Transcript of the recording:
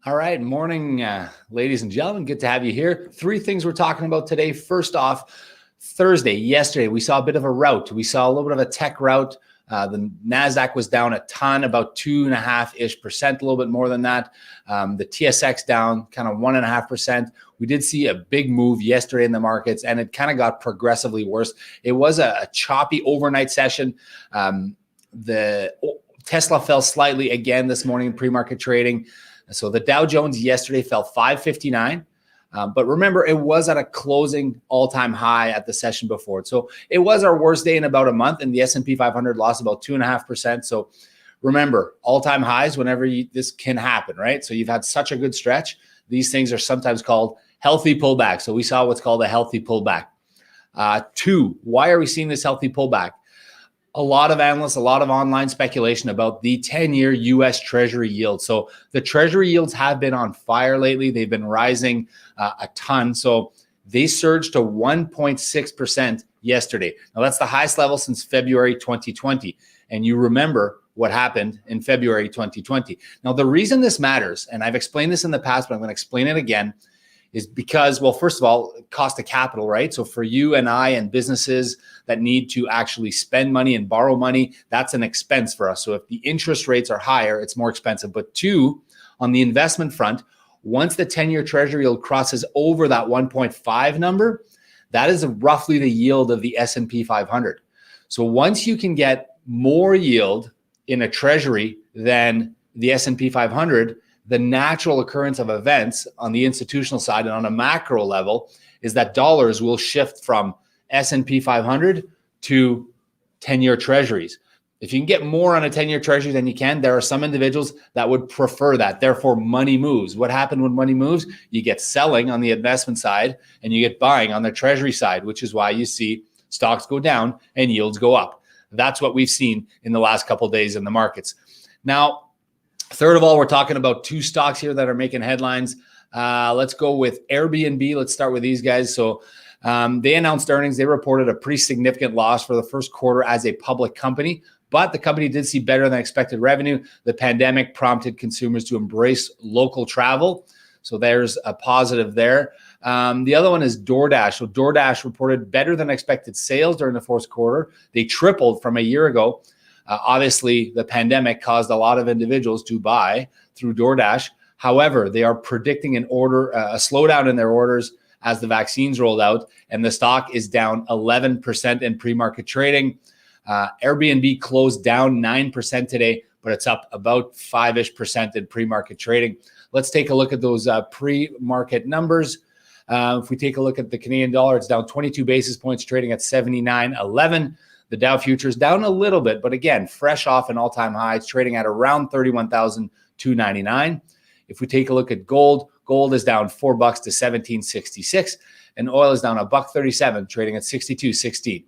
All right. Morning, ladies and gentlemen. Good to have you here. Three things we're talking about today. First off, yesterday, we saw a bit of a rout. We saw a little bit of a tech rout. The NASDAQ was down a ton, about 2.5%, a little bit more than that. The TSX down kind of 1.5%. We did see a big move yesterday in the markets, and it kind of got progressively worse. It was a choppy overnight session. The Tesla fell slightly again this morning in pre-market trading. So the Dow Jones yesterday fell 559. But remember, it was at a closing all-time high at the session before. So it was our worst day in about a month, and the S&P 500 lost about 2.5%. So remember, all-time highs, this can happen, right? So you've had such a good stretch. These things are sometimes called healthy pullbacks. So we saw what's called a healthy pullback. Two, why are we seeing this healthy pullback? A lot of analysts, a lot of online speculation about the 10-year U.S. Treasury yield. So the Treasury yields have been on fire lately. They've been rising a ton. So they surged to 1.6% yesterday. Now, that's the highest level since February 2020. And you remember what happened in February 2020. Now, the reason this matters, and I've explained this in the past, but I'm going to explain it again, is because, well, first of all, cost of capital, right? So for you and I and businesses that need to actually spend money and borrow money, that's an expense for us. So if the interest rates are higher, it's more expensive. But two, on the investment front, once the 10-year Treasury yield crosses over that 1.5 number, that is roughly the yield of the S&P 500. So once you can get more yield in a Treasury than the S&P 500, the natural occurrence of events on the institutional side and on a macro level is that dollars will shift from S&P 500 to 10-year treasuries. If you can get more on a 10-year treasury than you can, there are some individuals that would prefer that. Therefore, money moves. What happened when money moves? You get selling on the investment side and you get buying on the treasury side, which is why you see stocks go down and yields go up. That's what we've seen in the last couple of days in the markets. Now, third of all, we're talking about two stocks here that are making headlines. Let's go with Airbnb. Let's start with these guys. So they announced earnings. They reported a pretty significant loss for the first quarter as a public company, but the company did see better than expected revenue. The pandemic prompted consumers to embrace local travel. So there's a positive there. The other one is DoorDash. So DoorDash reported better than expected sales during the fourth quarter. They tripled from a year ago. Obviously, the pandemic caused a lot of individuals to buy through DoorDash. However, they are predicting a slowdown in their orders as the vaccines rolled out, and the stock is down 11% in pre-market trading. Airbnb closed down 9% today, but it's up about 5-ish% in pre-market trading. Let's take a look at those pre-market numbers. If we take a look at the Canadian dollar, it's down 22 basis points, trading at 79.11. The Dow futures down a little bit, but again, fresh off an all-time high. It's trading at around 31,299. If we take a look at gold, gold is down $4 to 17.66, and oil is down $1.37, trading at 62.16.